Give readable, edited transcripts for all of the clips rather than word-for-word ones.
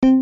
¿Cómo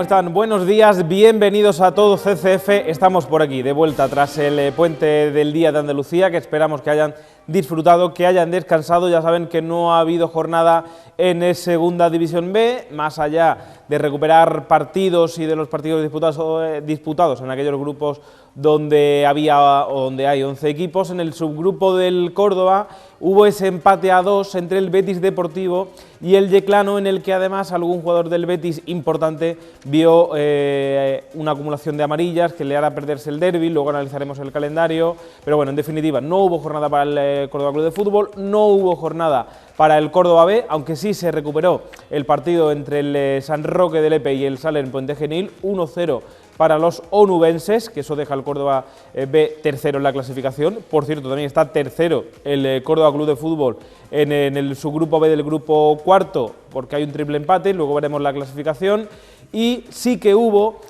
están? Buenos días, bienvenidos a todo CCF. Estamos por aquí, de vuelta tras el puente del Día de Andalucía, que esperamos que hayan disfrutado, que hayan descansado. Ya saben que no ha habido jornada en Segunda División B, más allá de recuperar partidos y de los partidos disputados en aquellos grupos donde hay 11 equipos. En el subgrupo del Córdoba hubo ese empate a 2 entre el Betis Deportivo y el Yeclano, en el que además algún jugador del Betis importante vio una acumulación de amarillas que le hará perderse el derbi. Luego analizaremos el calendario, pero bueno, en definitiva no hubo jornada para el Córdoba Club de Fútbol, no hubo jornada para el Córdoba B, aunque sí se recuperó el partido entre el San Roque de Lepe y el Salern Puente Genil, 1-0 para los onubenses, que eso deja al Córdoba B tercero en la clasificación. Por cierto, también está tercero el Córdoba Club de Fútbol en el subgrupo B del grupo cuarto, porque hay un triple empate, luego veremos la clasificación. Y sí que hubo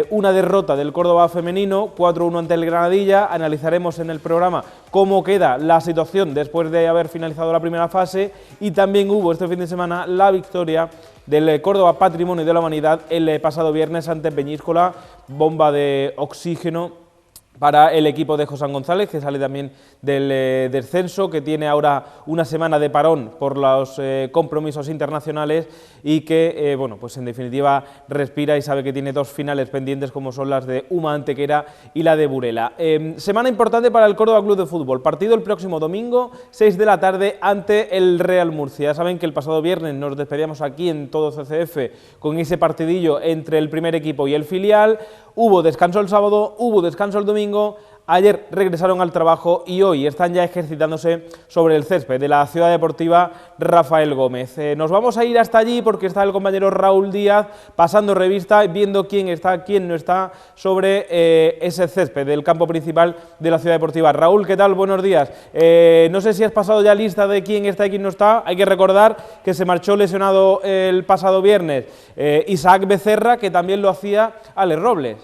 una derrota del Córdoba femenino, 4-1 ante el Granadilla. Analizaremos en el programa cómo queda la situación después de haber finalizado la primera fase, y también hubo este fin de semana la victoria del Córdoba Patrimonio de la Humanidad el pasado viernes ante Peñíscola, bomba de oxígeno para el equipo de José González, que sale también del descenso, que tiene ahora una semana de parón por los compromisos internacionales y que, bueno, pues en definitiva respira y sabe que tiene dos finales pendientes, como son las de Uma Antequera y la de Burela. Semana importante para el Córdoba Club de Fútbol, partido el próximo domingo, 6 de la tarde, ante el Real Murcia. Ya saben que el pasado viernes nos despedíamos aquí en todo CCF con ese partidillo entre el primer equipo y el filial. Hubo descanso el sábado, hubo descanso el domingo, ayer regresaron al trabajo y hoy están ya ejercitándose sobre el césped de la Ciudad Deportiva Rafael Gómez. Nos vamos a ir hasta allí porque está el compañero Raúl Díaz pasando revista, viendo quién está, quién no está sobre ese césped del campo principal de la Ciudad Deportiva. Raúl, ¿qué tal? Buenos días. No sé si has pasado ya lista de quién está y quién no está. Hay que recordar que se marchó lesionado el pasado viernes Isaac Becerra, que también lo hacía Alex Robles.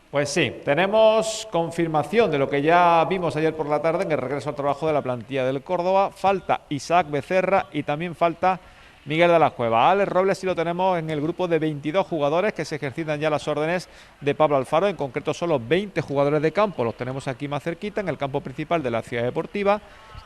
Pues sí, tenemos confirmación de lo que ya vimos ayer por la tarde en el regreso al trabajo de la plantilla del Córdoba. Falta Isaac Becerra y también falta Miguel de la Cueva. A Alex Robles sí lo tenemos en el grupo de 22 jugadores que se ejercitan ya las órdenes de Pablo Alfaro. En concreto son los 20 jugadores de campo, los tenemos aquí más cerquita en el campo principal de la Ciudad Deportiva.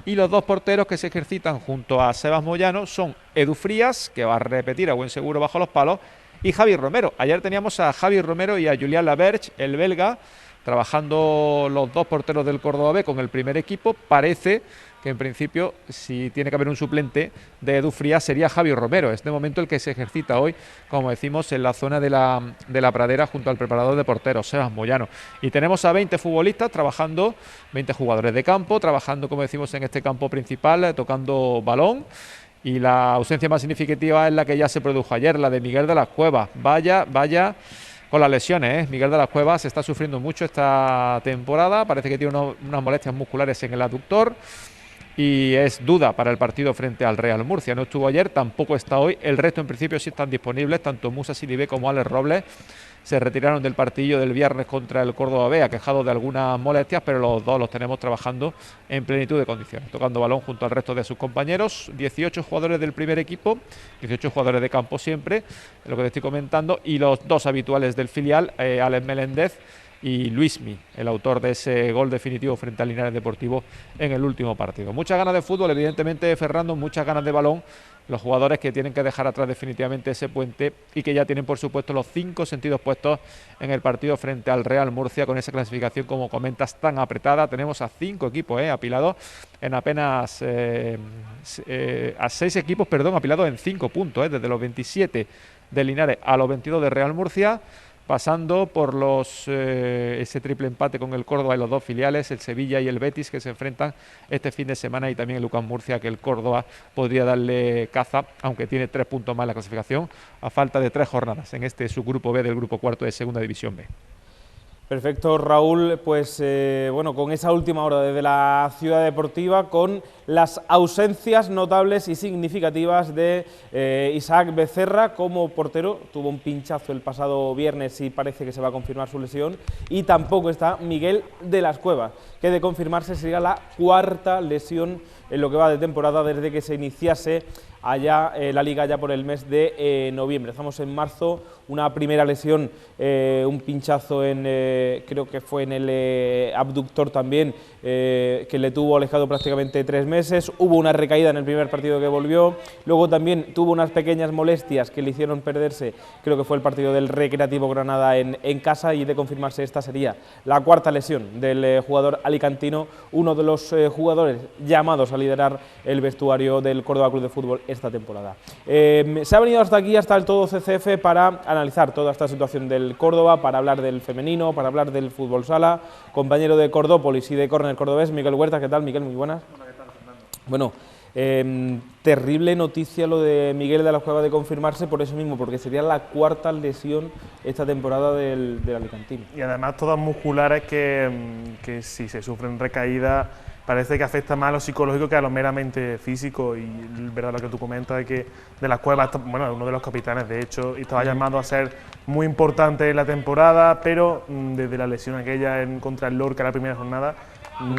Y los dos porteros que se ejercitan junto a Sebas Moyano son Edu Frías, que va a repetir a buen seguro bajo los palos, y Javi Romero. Ayer teníamos a Javi Romero y a Julián Laberge, el belga, trabajando los dos porteros del Córdoba B con el primer equipo. Parece que en principio, si tiene que haber un suplente de Edu Frías, sería Javi Romero. Es de momento el que se ejercita hoy, como decimos, en la zona de la pradera junto al preparador de porteros, Sebas Moyano. Y tenemos a 20 futbolistas trabajando, 20 jugadores de campo, trabajando, como decimos, en este campo principal, tocando balón. Y la ausencia más significativa es la que ya se produjo ayer, la de Miguel de las Cuevas. Vaya con las lesiones, ¿eh? Miguel de las Cuevas está sufriendo mucho esta temporada, parece que tiene unas molestias musculares en el aductor y es duda para el partido frente al Real Murcia. No estuvo ayer, tampoco está hoy. El resto en principio sí están disponibles, tanto Musa Sidibé como Alex Robles. Se retiraron del partido del viernes contra el Córdoba B, aquejados de algunas molestias, pero los dos los tenemos trabajando en plenitud de condiciones, tocando balón junto al resto de sus compañeros. 18 jugadores del primer equipo, 18 jugadores de campo siempre, lo que te estoy comentando, y los dos habituales del filial, Alex Meléndez y Luismi, el autor de ese gol definitivo frente al Linares Deportivo en el último partido. Muchas ganas de fútbol, evidentemente, Fernando, muchas ganas de balón. Los jugadores que tienen que dejar atrás definitivamente ese puente y que ya tienen, por supuesto, los 5 sentidos puestos en el partido frente al Real Murcia, con esa clasificación, como comentas, tan apretada. Tenemos a 5 equipos apilados en apenas a 6 equipos, apilados en 5 puntos, desde los 27 de Linares a los 22 de Real Murcia, pasando por ese triple empate con el Córdoba y los dos filiales, el Sevilla y el Betis, que se enfrentan este fin de semana, y también el UCAM Murcia, que el Córdoba podría darle caza, aunque tiene 3 puntos más en la clasificación, a falta de 3 jornadas en este subgrupo B del grupo cuarto de Segunda División B. Perfecto, Raúl, pues bueno, con esa última hora desde la Ciudad Deportiva, con las ausencias notables y significativas de Isaac Becerra como portero, tuvo un pinchazo el pasado viernes y parece que se va a confirmar su lesión, y tampoco está Miguel de las Cuevas, que de confirmarse sería la cuarta lesión en lo que va de temporada desde que se iniciase allá la Liga ya por el mes de noviembre. Estamos en marzo, una primera lesión, un pinchazo en, creo que fue en el abductor también, que le tuvo alejado prácticamente 3 meses, hubo una recaída en el primer partido que volvió, luego también tuvo unas pequeñas molestias que le hicieron perderse, creo que fue el partido del Recreativo Granada en casa, y de confirmarse esta sería la cuarta lesión del jugador alicantino, uno de los jugadores llamados a liderar el vestuario del Córdoba Club de Fútbol esta temporada. Se ha venido hasta aquí, hasta el Todo CCF, para analizar toda esta situación del Córdoba, para hablar del femenino, para hablar del fútbol sala. Compañero de Cordópolis y de Córner Cordobés, Miguel Huerta. ¿Qué tal, Miguel? Muy buenas. Hola, ¿qué tal, Fernando? Bueno, terrible noticia lo de Miguel de las Cuevas de confirmarse por eso mismo, porque sería la cuarta lesión esta temporada del alicantino. Y además todas musculares que si se sufren recaídas parece que afecta más a lo psicológico que a lo meramente físico. Y verdad lo que tú comentas de que de las Cuevas, bueno, uno de los capitanes de hecho, y estaba llamado a ser muy importante en la temporada, pero desde la lesión aquella contra el Lorca la primera jornada,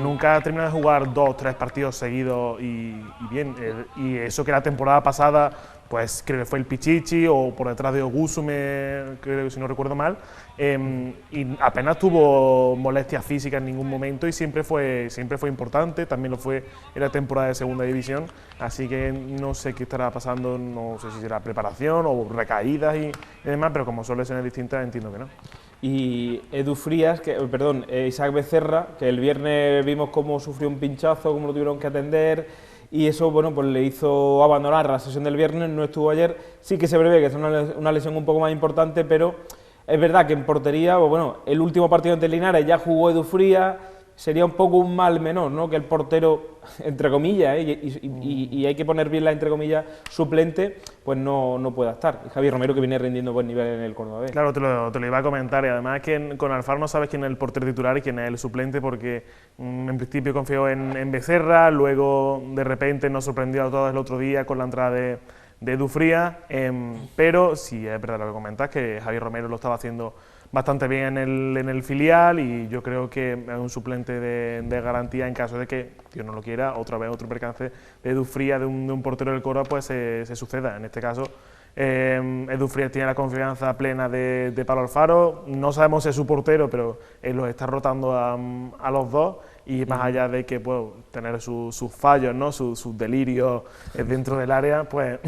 nunca ha terminado de jugar 2 o 3 partidos seguidos y bien. Y eso que la temporada pasada, pues creo que fue el Pichichi o por detrás de Ogusume, creo que si no recuerdo mal, y apenas tuvo molestias físicas en ningún momento y siempre fue importante, también lo fue en la temporada de segunda división, así que no sé qué estará pasando, no sé si será preparación o recaídas y demás, pero como son lesiones distintas entiendo que no. Y Isaac Becerra, que el viernes vimos cómo sufrió un pinchazo, cómo lo tuvieron que atender, y eso, bueno, pues le hizo abandonar la sesión del viernes, no estuvo ayer. Sí que se prevé que es una lesión un poco más importante, pero es verdad que en portería, pues bueno, el último partido ante Linares ya jugó Edu Frías, sería un poco un mal menor, ¿no?, que el portero, entre comillas, y hay que poner bien la entre comillas, suplente, pues no pueda estar. Y Javier Romero, que viene rindiendo buen nivel en el Córdoba B. Claro, te lo iba a comentar, y además que con Alfaro no sabes quién es el portero titular y quién es el suplente, porque en principio confió en Becerra, luego de repente nos sorprendió a todos el otro día con la entrada de Edu Frías, pero sí es verdad lo que comentas, que Javier Romero lo estaba haciendo bastante bien en el filial, y yo creo que es un suplente de garantía en caso de que, Dios no lo quiera, otra vez otro percance de Edu Frías, de un portero del Córdoba, pues se suceda. En este caso, Edu Frías tiene la confianza plena de Pablo Alfaro, no sabemos si es su portero, pero él los está rotando a los dos, y más allá de que puede tener sus fallos, ¿no?, sus delirios dentro del área, pues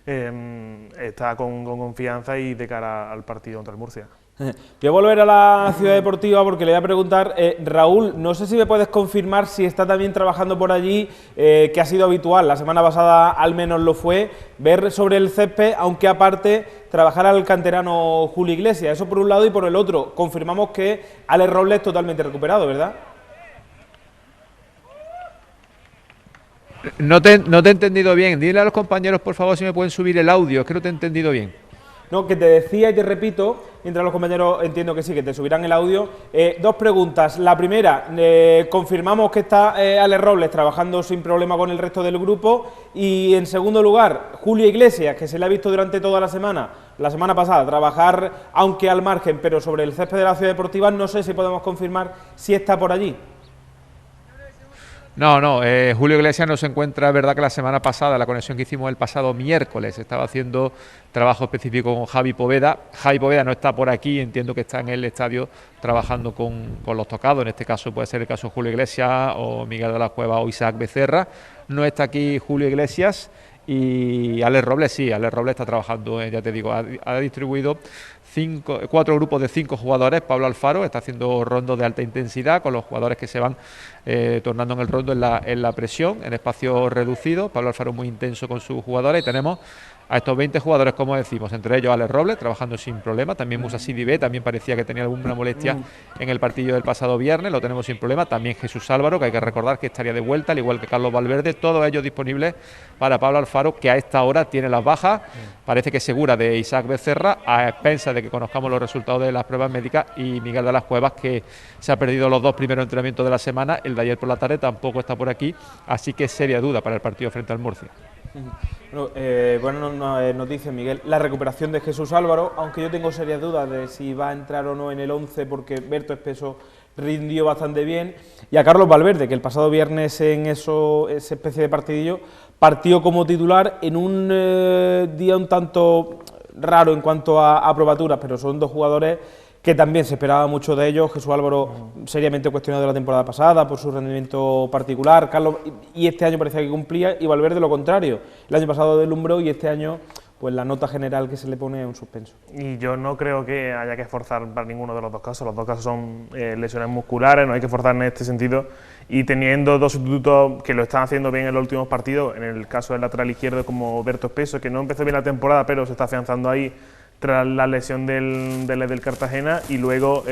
está con confianza y de cara al partido contra el Murcia. Voy a volver a la Ciudad Deportiva porque le voy a preguntar, Raúl, no sé si me puedes confirmar si está también trabajando por allí, que ha sido habitual, la semana pasada al menos lo fue, ver sobre el césped, aunque aparte trabajar al canterano Julio Iglesias. Eso por un lado, y por el otro, confirmamos que Alex Robles totalmente recuperado, ¿verdad? No te he entendido bien. Dile a los compañeros, por favor, si me pueden subir el audio, es que no te he entendido bien. No, que te decía y te repito, mientras los compañeros entiendo que sí, que te subirán el audio. 2 preguntas. La primera, confirmamos que está Alex Robles trabajando sin problema con el resto del grupo. Y en segundo lugar, Julio Iglesias, que se le ha visto durante toda la semana pasada, trabajar, aunque al margen, pero sobre el césped de la Ciudad Deportiva, no sé si podemos confirmar si está por allí. No, Julio Iglesias no se encuentra. Es verdad que la semana pasada, la conexión que hicimos el pasado miércoles, estaba haciendo trabajo específico con Javi Poveda. Javi Poveda no está por aquí, entiendo que está en el estadio trabajando con los tocados. En este caso puede ser el caso de Julio Iglesias o Miguel de las Cuevas o Isaac Becerra. No está aquí Julio Iglesias. Y Alex Robles sí, Alex Robles está trabajando, ya te digo, ha distribuido 4 grupos de 5 jugadores. Pablo Alfaro está haciendo rondos de alta intensidad con los jugadores que se van tornando en el rondo en la presión, en espacios reducidos. Pablo Alfaro muy intenso con sus jugadores, y tenemos a estos 20 jugadores, como decimos, entre ellos Alex Robles, trabajando sin problema. También Musa Sidibé, también parecía que tenía alguna molestia en el partido del pasado viernes, lo tenemos sin problema. También Jesús Álvaro, que hay que recordar que estaría de vuelta, al igual que Carlos Valverde, todos ellos disponibles para Pablo Alfaro, que a esta hora tiene las bajas, parece que segura, de Isaac Becerra, a expensas de de que conozcamos los resultados de las pruebas médicas, y Miguel de las Cuevas, que se ha perdido los 2 primeros entrenamientos de la semana, el de ayer por la tarde tampoco está por aquí, así que seria duda para el partido frente al Murcia. Bueno, noticias, Miguel. La recuperación de Jesús Álvaro, aunque yo tengo serias dudas de si va a entrar o no en el 11, porque Berto Espeso rindió bastante bien, y a Carlos Valverde, que el pasado viernes en esa especie de partidillo partió como titular en un día un tanto raro en cuanto a probaturas, pero son 2 jugadores que también se esperaba mucho de ellos. Jesús Álvaro seriamente cuestionado de la temporada pasada por su rendimiento particular, Carlos, y este año parecía que cumplía, y Valverde lo contrario, el año pasado deslumbró y este año pues la nota general que se le pone es un suspenso. Y yo no creo que haya que esforzar para ninguno de los 2 casos. Los 2 casos son lesiones musculares, no hay que esforzar en este sentido. Y teniendo 2 sustitutos que lo están haciendo bien en los últimos partidos, en el caso del lateral izquierdo como Berto Espeso, que no empezó bien la temporada, pero se está afianzando ahí tras la lesión del Cartagena, y luego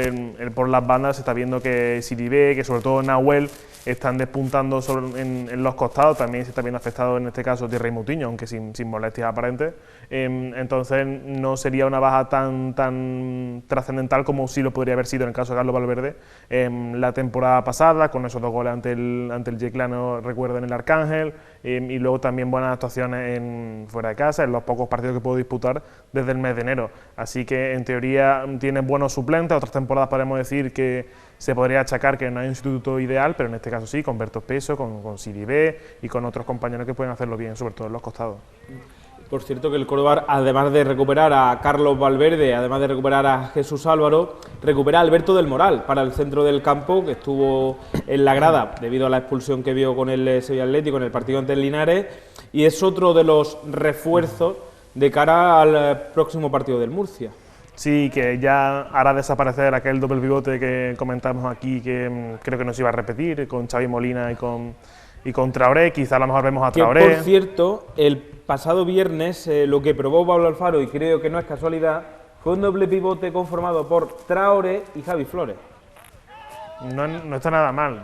por las bandas se está viendo que Sidibé, que sobre todo Nahuel, están despuntando en los costados. También se está viendo afectado en este caso Thierry Mutiño, aunque sin molestias aparentes. Entonces no sería una baja tan trascendental como sí lo podría haber sido en el caso de Carlos Valverde la temporada pasada, con esos 2 goles ante el Yeclano, recuerdo, en el Arcángel, y luego también buenas actuaciones fuera de casa, en los pocos partidos que puedo disputar desde el mes de enero. Así que en teoría tiene buenos suplentes. Otras temporadas podemos decir que se podría achacar que no hay un instituto ideal, pero en este caso sí, con Berto Espeso, con Sidibé y con otros compañeros que pueden hacerlo bien, sobre todo en los costados. Por cierto, que el Córdoba, además de recuperar a Carlos Valverde, además de recuperar a Jesús Álvaro, recupera a Alberto del Moral para el centro del campo, que estuvo en la grada debido a la expulsión que vio con el Sevilla Atlético en el partido ante el Linares, y es otro de los refuerzos de cara al próximo partido del Murcia. Sí, que ya hará desaparecer aquel doble pivote que comentamos aquí, que creo que nos iba a repetir, con Xavi Molina y con Traoré. Quizá a lo mejor vemos a Traoré. Que, por cierto, el pasado viernes lo que probó Pablo Alfaro, y creo que no es casualidad, fue un doble pivote conformado por Traoré y Javi Flores. No está nada mal.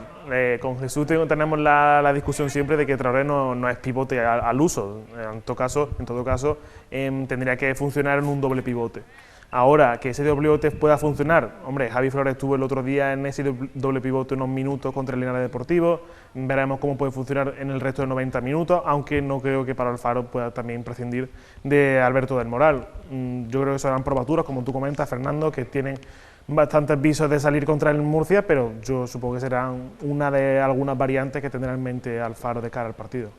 Con Jesús tenemos la discusión siempre de que Traoré no es pivote al uso. En todo caso tendría que funcionar en un doble pivote. Ahora, que ese doble pivote pueda funcionar, hombre, Javi Flores estuvo el otro día en ese doble pivote unos minutos contra el Linares Deportivo, veremos cómo puede funcionar en el resto de 90 minutos, aunque no creo que para Alfaro pueda también prescindir de Alberto del Moral. Yo creo que serán probaturas, como tú comentas, Fernando, que tienen bastantes visos de salir contra el Murcia, pero yo supongo que serán una de algunas variantes que tendrá en mente Alfaro de cara al partido.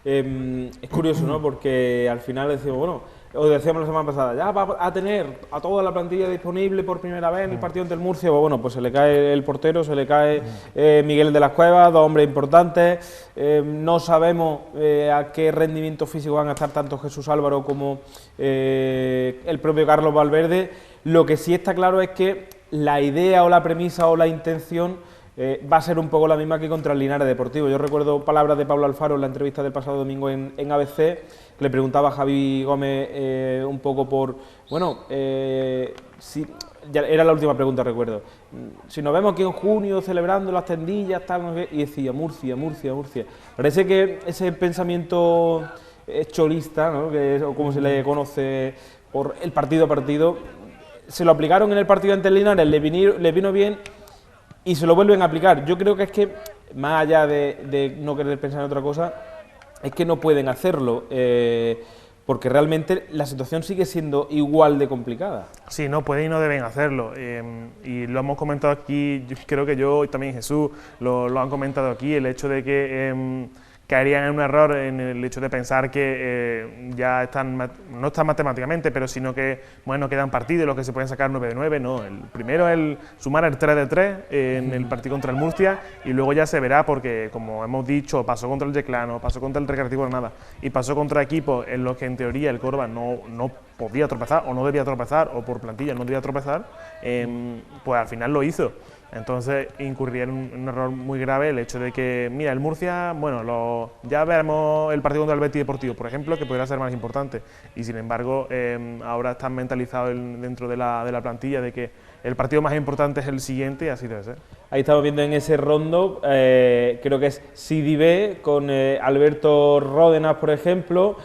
Es curioso, ¿no? Porque al final decimos, bueno, os decíamos la semana pasada, ya va a tener a toda la plantilla disponible por primera vez en el partido ante el Murcia. Bueno, pues se le cae el portero, se le cae Miguel de las Cuevas, 2 hombres importantes. No sabemos a qué rendimiento físico van a estar tanto Jesús Álvaro como el propio Carlos Valverde. Lo que sí está claro es que la idea o la premisa o la intención va a ser un poco la misma que contra el Linares Deportivo. Yo recuerdo palabras de Pablo Alfaro en la entrevista del pasado domingo en ABC, que le preguntaba a Javi Gómez un poco por, bueno, si, ya era la última pregunta, recuerdo, si nos vemos aquí en junio celebrando las tendillas, tal, no sé qué, y decía Murcia. Parece que ese pensamiento cholista, ¿no?, que es, o como se le conoce, por el partido a partido, se lo aplicaron en el partido ante el Linares, le vino bien, y se lo vuelven a aplicar. Yo creo que es que, más allá de no querer pensar en otra cosa, es que no pueden hacerlo, porque realmente la situación sigue siendo igual de complicada. Sí, no pueden y no deben hacerlo, y lo hemos comentado aquí, creo que yo y también Jesús lo han comentado aquí, el hecho de que caerían en un error en el hecho de pensar que ya están, no están matemáticamente, pero sino que, bueno, quedan partidos los que se pueden sacar 9 de 9, no, el primero es el sumar el 3 de 3 en el partido contra el Murcia, y luego ya se verá, porque como hemos dicho, pasó contra el Yeclano, pasó contra el Recreativo Granada y pasó contra equipos en los que en teoría el Córdoba no podía tropezar o no debía tropezar, o por plantilla no debía tropezar, pues al final lo hizo. Entonces incurriría en un error muy grave el hecho de que, mira, el Murcia, bueno, ya veremos el partido contra el Betis Deportivo, por ejemplo, que podría ser más importante, y sin embargo ahora están mentalizados dentro de la plantilla de que el partido más importante es el siguiente, y así debe ser. Ahí estamos viendo en ese rondo, creo que es Sidibé con Alberto Ródenas, por ejemplo.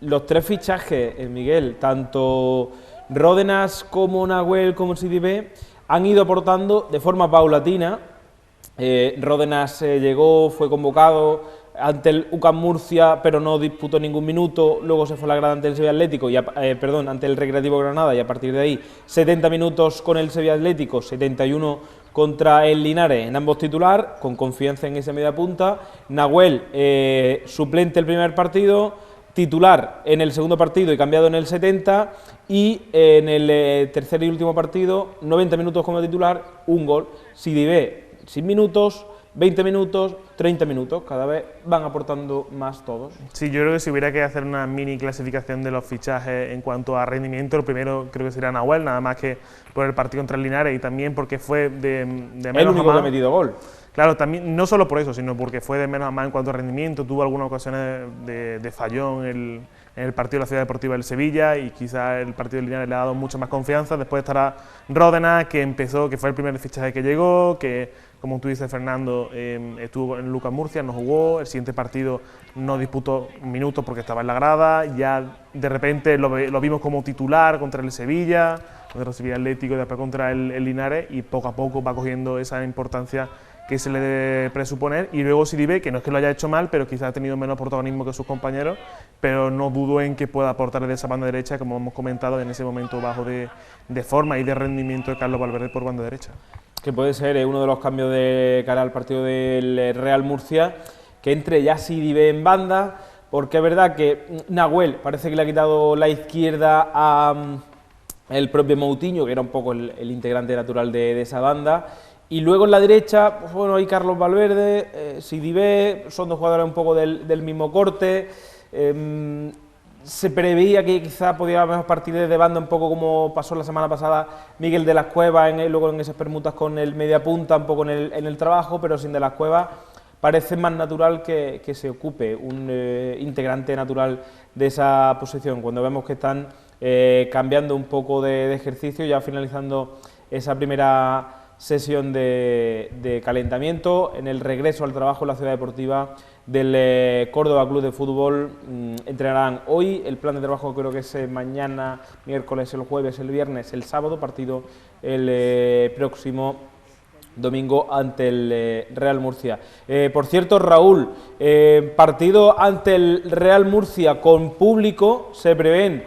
los tres fichajes, Miguel, tanto Ródenas como Nahuel como Sidibé, han ido aportando de forma paulatina. Ródenas llegó, fue convocado ante el UCAM Murcia, pero no disputó ningún minuto, luego se fue a la grada ante el Sevilla Atlético, ante el Recreativo Granada, y a partir de ahí 70 minutos con el Sevilla Atlético, 71 contra el Linares, en ambos titular, con confianza en esa media punta. Nahuel, suplente el primer partido, titular en el segundo partido y cambiado en el 70, y en el tercer y último partido, 90 minutos como titular, un gol. Sidibé, sin minutos, 20 minutos, 30 minutos, cada vez van aportando más todos. Sí, yo creo que si hubiera que hacer una mini clasificación de los fichajes en cuanto a rendimiento, lo primero creo que sería Nahuel, nada más que por el partido contra el Linares y también porque fue de menos a más. El único que ha metido gol. Claro, también, no solo por eso, sino porque fue de menos a más en cuanto a rendimiento, tuvo algunas ocasiones de fallón en el partido de la Ciudad Deportiva del Sevilla y quizás el partido del Linares le ha dado mucha más confianza. Después estará Ródenas, que fue el primer fichaje que llegó, que como tú dices, Fernando, estuvo en Lucas Murcia, no jugó, el siguiente partido no disputó minutos porque estaba en la grada, ya de repente lo vimos como titular contra el Sevilla, contra el Sevilla Atlético y después contra el Linares, y poco a poco va cogiendo esa importancia que se le debe presuponer. Y luego Sidibé, que no es que lo haya hecho mal, pero quizás ha tenido menos protagonismo que sus compañeros, pero no dudo en que pueda aportar de esa banda derecha, como hemos comentado, en ese momento bajo de forma y de rendimiento de Carlos Valverde por banda derecha. Que puede ser uno de los cambios de cara al partido del Real Murcia, que entre ya Sidibé en banda, porque es verdad que Nahuel parece que le ha quitado la izquierda a el propio Moutinho, que era un poco el integrante natural de esa banda, y luego en la derecha, pues bueno, hay Carlos Valverde, Sidibé, son dos jugadores un poco del mismo corte. Se preveía que quizá podía partir desde banda, un poco como pasó la semana pasada Miguel de las Cuevas, luego en esas permutas con el media punta, un poco en el trabajo, pero sin de las Cuevas parece más natural que se ocupe un integrante natural de esa posición, cuando vemos que están cambiando un poco de ejercicio, ya finalizando esa primera sesión de calentamiento. En el regreso al trabajo en la Ciudad Deportiva del Córdoba Club de Fútbol entrenarán hoy. El plan de trabajo creo que es mañana, miércoles, el jueves, el viernes, el sábado, partido el próximo domingo ante el Real Murcia. Por cierto, Raúl, partido ante el Real Murcia con público, se prevén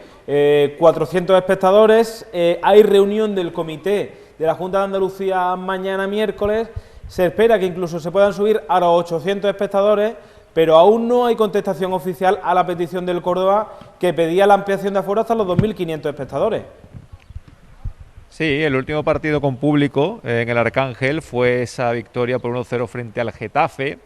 400 espectadores, hay reunión del comité de la Junta de Andalucía mañana miércoles, se espera que incluso se puedan subir a los 800 espectadores, pero aún no hay contestación oficial a la petición del Córdoba, que pedía la ampliación de aforo hasta los 2.500 espectadores. Sí, el último partido con público en el Arcángel fue esa victoria por 1-0 frente al Getafe.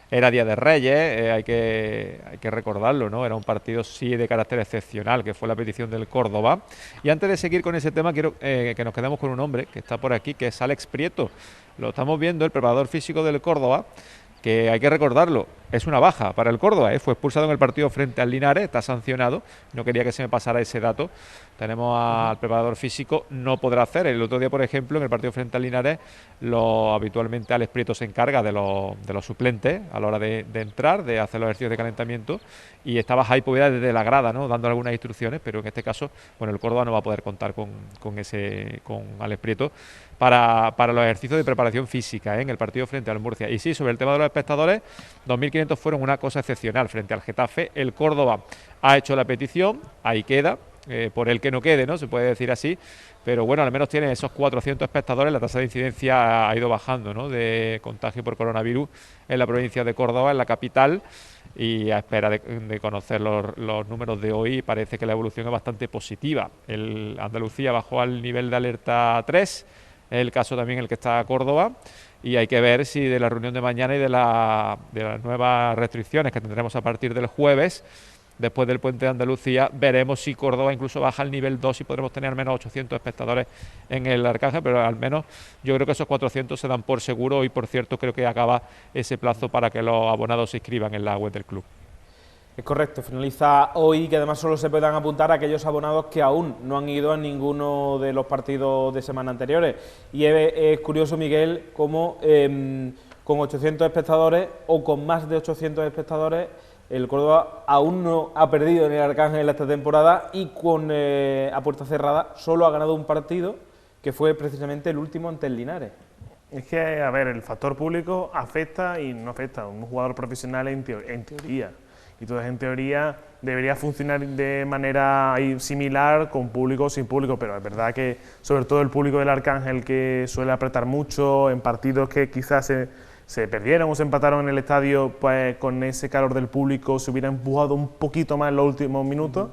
Era Día de Reyes, hay que recordarlo, ¿no? Era un partido sí de carácter excepcional, que fue la petición del Córdoba. Y antes de seguir con ese tema, quiero que nos quedemos con un hombre que está por aquí, que es Alex Prieto. Lo estamos viendo, el preparador físico del Córdoba, que hay que recordarlo, es una baja para el Córdoba, fue expulsado en el partido frente al Linares, está sancionado, no quería que se me pasara ese dato. Tenemos al preparador físico, no podrá hacer. El otro día, por ejemplo, en el partido frente al Linares, habitualmente Alex Prieto se encarga de los suplentes a la hora de entrar, de hacer los ejercicios de calentamiento, y estaba Jai Poveda desde la grada, ¿no?, dando algunas instrucciones, pero en este caso, bueno, el Córdoba no va a poder contar con Alex Prieto para los ejercicios de preparación física en el partido frente al Murcia. Y sí, sobre el tema de los espectadores, 2.500 fueron una cosa excepcional frente al Getafe. El Córdoba ha hecho la petición, ahí queda, por el que no quede, ¿no?, se puede decir así, pero bueno, al menos tiene esos 400 espectadores. La tasa de incidencia ha ido bajando, ¿no?, de contagio por coronavirus en la provincia de Córdoba, en la capital, y a espera de conocer los números de hoy, parece que la evolución es bastante positiva. Andalucía bajó al nivel de alerta 3, es el caso también el que está Córdoba, y hay que ver si de la reunión de mañana y de las nuevas restricciones que tendremos a partir del jueves, después del puente de Andalucía, veremos si Córdoba incluso baja al nivel 2 y podremos tener al menos 800 espectadores en el Arcángel, pero al menos yo creo que esos 400 se dan por seguro, y por cierto creo que acaba ese plazo para que los abonados se inscriban en la web del club. Es correcto, finaliza hoy, que además solo se puedan apuntar a aquellos abonados que aún no han ido a ninguno de los partidos de semana anteriores. Y es curioso, Miguel, cómo con 800 espectadores o con más de 800 espectadores el Córdoba aún no ha perdido en el Arcángel esta temporada y a puerta cerrada solo ha ganado un partido, que fue precisamente el último ante el Linares. Es que, a ver, el factor público afecta y no afecta a un jugador profesional en teoría. Y entonces, en teoría, debería funcionar de manera similar con público o sin público, pero es verdad que, sobre todo el público del Arcángel, que suele apretar mucho en partidos que quizás se perdieron o se empataron en el estadio, pues con ese calor del público se hubiera empujado un poquito más en los últimos minutos.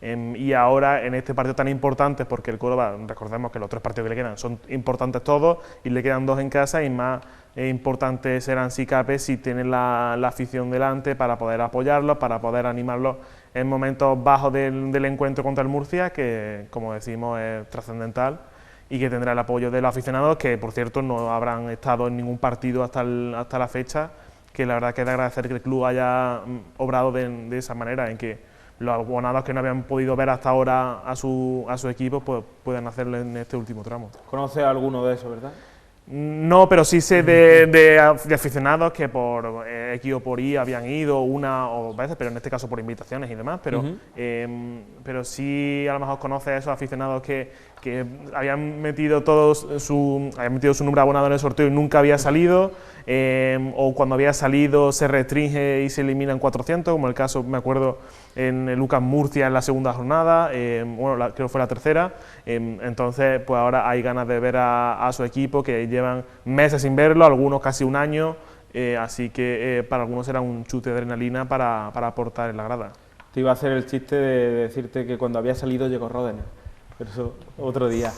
Y ahora en este partido tan importante, porque el Córdoba, recordemos que los 3 partidos que le quedan son importantes todos y le quedan 2 en casa, y más importantes serán si cabe si tienen la afición delante para poder apoyarlos, para poder animarlos en momentos bajos del encuentro contra el Murcia, que como decimos es trascendental y que tendrá el apoyo de los aficionados, que por cierto no habrán estado en ningún partido hasta la fecha, que la verdad que es de agradecer que el club haya obrado de esa manera, en que los abonados que no habían podido ver hasta ahora a su equipo, pues pueden hacerlo en este último tramo. ¿Conoce alguno de esos, verdad? No, pero sí sé de aficionados que por X o por Y habían ido una o 2 veces, pero en este caso por invitaciones y demás, pero sí a lo mejor conoce a esos aficionados que habían metido su número de abonados en el sorteo y nunca había salido, o cuando había salido se restringe y se eliminan 400, como el caso, me acuerdo, en el Lucas Murcia en la segunda jornada, creo que fue la tercera. Entonces pues ahora hay ganas de ver a su equipo, que llevan meses sin verlo, algunos casi un año, así que para algunos será un chute de adrenalina para aportar en la grada. Te iba a hacer el chiste de decirte que cuando había salido llegó Ródener, pero eso otro día.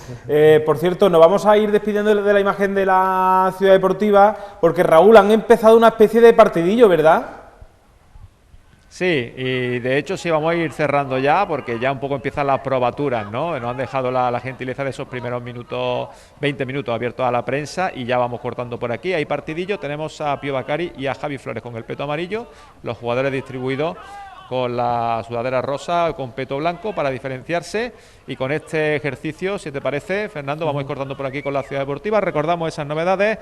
Por cierto, nos vamos a ir despidiendo de la imagen de la Ciudad Deportiva, porque Raúl, han empezado una especie de partidillo, ¿verdad? Sí, y de hecho sí vamos a ir cerrando ya, porque ya un poco empiezan las probaturas, ¿no? Nos han dejado la gentileza de esos primeros minutos, 20 minutos abiertos a la prensa, y ya vamos cortando por aquí. Hay partidillo, tenemos a Pío Bacari y a Javi Flores con el peto amarillo, los jugadores distribuidos con la sudadera rosa, con peto blanco para diferenciarse, y con este ejercicio, si te parece, Fernando, vamos a ir cortando por aquí con la Ciudad Deportiva. Recordamos esas novedades: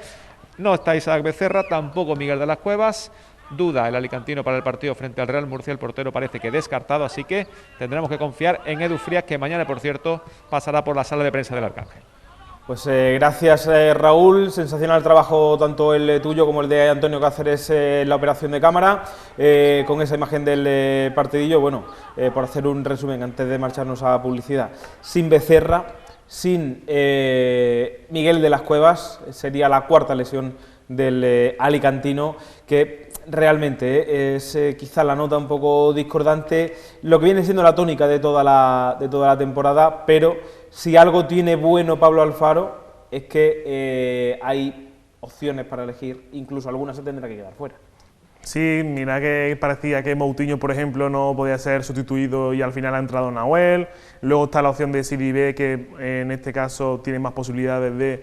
no está Isaac Becerra, tampoco Miguel de las Cuevas. Duda el alicantino para el partido frente al Real Murcia, el portero parece que descartado, así que tendremos que confiar en Edu Frías, que mañana, por cierto, pasará por la sala de prensa del Arcángel. Pues gracias, Raúl, sensacional trabajo tanto el tuyo como el de Antonio Cáceres en la operación de cámara, con esa imagen del partidillo. Bueno, por hacer un resumen antes de marcharnos a publicidad: sin Becerra, sin Miguel de las Cuevas, sería la 4ª lesión del alicantino, que realmente es quizá la nota un poco discordante, lo que viene siendo la tónica de toda la temporada, pero si algo tiene bueno Pablo Alfaro es que hay opciones para elegir, incluso algunas se tendrá que quedar fuera. Sí, mira que parecía que Moutinho, por ejemplo, no podía ser sustituido y al final ha entrado Nahuel. Luego está la opción de Sidibé, que en este caso tiene más posibilidades de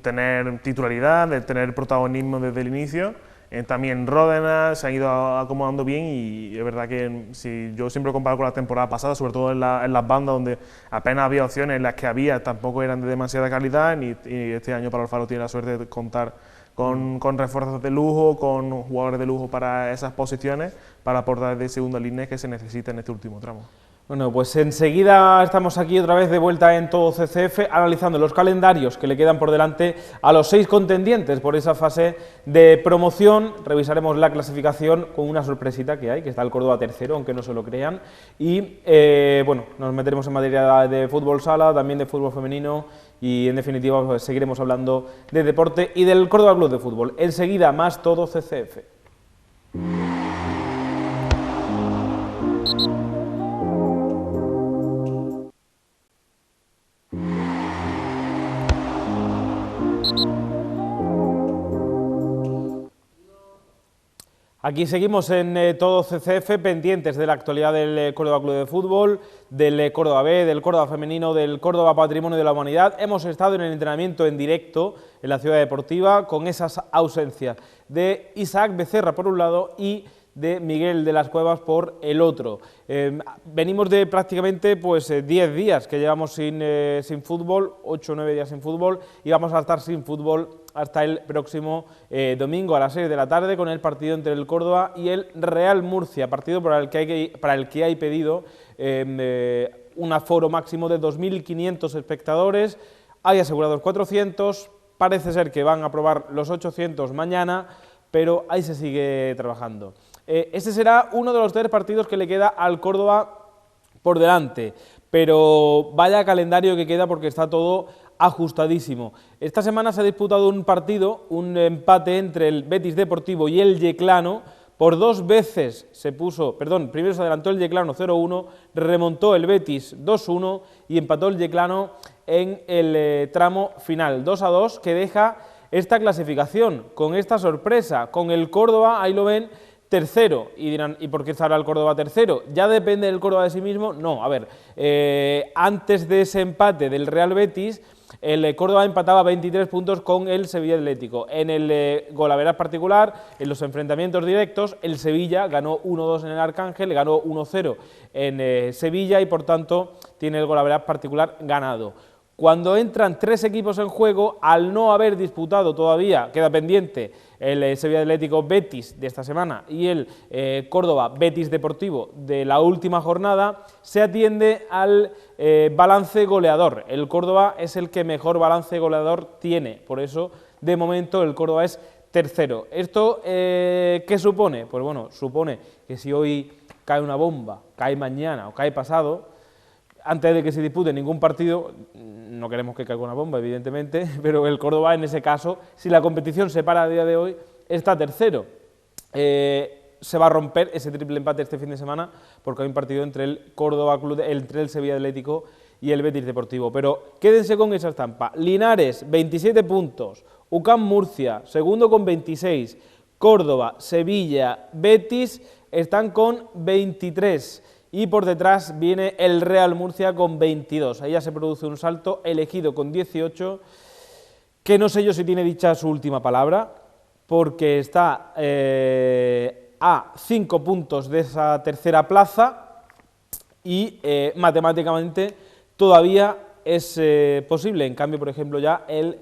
tener titularidad, de tener protagonismo desde el inicio. También Ródener se ha ido acomodando bien, y es verdad que si yo siempre comparo con la temporada pasada, sobre todo en las bandas donde apenas había opciones, en las que había tampoco eran de demasiada calidad, y este año Pablo Alfaro tiene la suerte de contar con refuerzos de lujo, con jugadores de lujo para esas posiciones, para aportar de segunda línea que se necesita en este último tramo. Bueno, pues enseguida estamos aquí otra vez de vuelta en Todo CCF, analizando los calendarios que le quedan por delante a los 6 contendientes por esa fase de promoción. Revisaremos la clasificación con una sorpresita que hay, que está el Córdoba tercero, aunque no se lo crean. Y bueno, nos meteremos en materia de fútbol sala, también de fútbol femenino, y en definitiva pues, seguiremos hablando de deporte y del Córdoba Club de Fútbol. Enseguida más Todo CCF. Aquí seguimos en Todo CCF, pendientes de la actualidad del Córdoba Club de Fútbol, del Córdoba B, del Córdoba Femenino, del Córdoba Patrimonio de la Humanidad. Hemos estado en el entrenamiento en directo en la Ciudad Deportiva con esas ausencias de Isaac Becerra por un lado y de Miguel de las Cuevas por el otro. Venimos de prácticamente pues 10 días que llevamos sin fútbol, 8 o 9 días sin fútbol, y vamos a estar sin fútbol hasta el próximo domingo a las 6 de la tarde con el partido entre el Córdoba y el Real Murcia, partido para el que hay pedido un aforo máximo de 2.500 espectadores, hay asegurados 400, parece ser que van a aprobar los 800 mañana, pero ahí se sigue trabajando. Este será uno de los 3 partidos que le queda al Córdoba por delante, pero vaya calendario que queda porque está todo ajustadísimo. Esta semana se ha disputado un partido, un empate entre el Betis Deportivo y el Yeclano. Por 2 veces primero se adelantó el Yeclano 0-1, remontó el Betis 2-1 y empató el Yeclano en el tramo final 2-2, que deja esta clasificación con esta sorpresa, con el Córdoba, ahí lo ven, tercero. Y dirán, ¿y por qué estará el Córdoba tercero? ¿Ya depende del Córdoba de sí mismo? No, a ver, antes de ese empate del Real Betis, el Córdoba empataba 23 puntos con el Sevilla Atlético. En el golaveras particular, en los enfrentamientos directos, el Sevilla ganó 1-2 en el Arcángel, ganó 1-0 en Sevilla y por tanto tiene el golaveras particular ganado. Cuando entran 3 equipos en juego, al no haber disputado todavía, queda pendiente el Sevilla Atlético Betis de esta semana y el Córdoba Betis Deportivo de la última jornada, se atiende al balance goleador. El Córdoba es el que mejor balance goleador tiene, por eso de momento el Córdoba es tercero. ¿Esto qué supone? Pues bueno, supone que si hoy cae una bomba, cae mañana o cae pasado, antes de que se dispute ningún partido, no queremos que caiga una bomba, evidentemente, pero el Córdoba en ese caso, si la competición se para a día de hoy, está tercero. Se va a romper ese triple empate este fin de semana porque hay un partido entre el Córdoba Club, entre el Sevilla Atlético y el Betis Deportivo. Pero quédense con esa estampa. Linares, 27 puntos. UCAM Murcia, segundo con 26. Córdoba, Sevilla, Betis están con 23. Y por detrás viene el Real Murcia con 22. Ahí ya se produce un salto, elegido con 18, que no sé yo si tiene dicha su última palabra, porque está a 5 puntos de esa tercera plaza y matemáticamente todavía es posible. En cambio, por ejemplo, ya el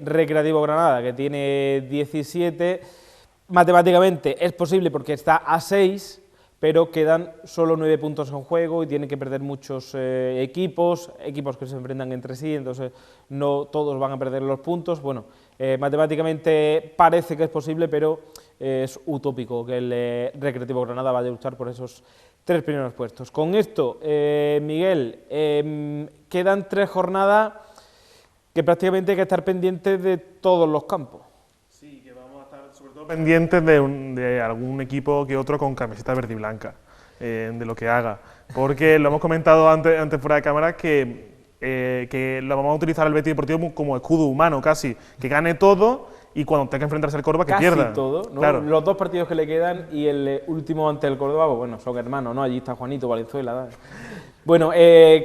Recreativo Granada, que tiene 17, matemáticamente es posible porque está a 6, pero quedan solo 9 puntos en juego y tienen que perder muchos equipos que se enfrentan entre sí, entonces no todos van a perder los puntos. Bueno, matemáticamente parece que es posible, pero es utópico que el Recreativo Granada vaya a luchar por esos 3 primeros puestos. Con esto, Miguel, quedan 3 jornadas que prácticamente hay que estar pendientes de todos los campos. Sí, que vamos a estar sobre todo pendientes de algún equipo que otro con camiseta verde y blanca, de lo que haga. Porque lo hemos comentado antes fuera de cámara que lo vamos a utilizar el Betis Deportivo como escudo humano casi, que gane todo y cuando tenga que enfrentarse al Córdoba que pierda. Casi todo, ¿no? Claro. Los 2 partidos que le quedan y el último ante el Córdoba, pues bueno, son hermanos, ¿no? Allí está Juanito Valenzuela. Bueno,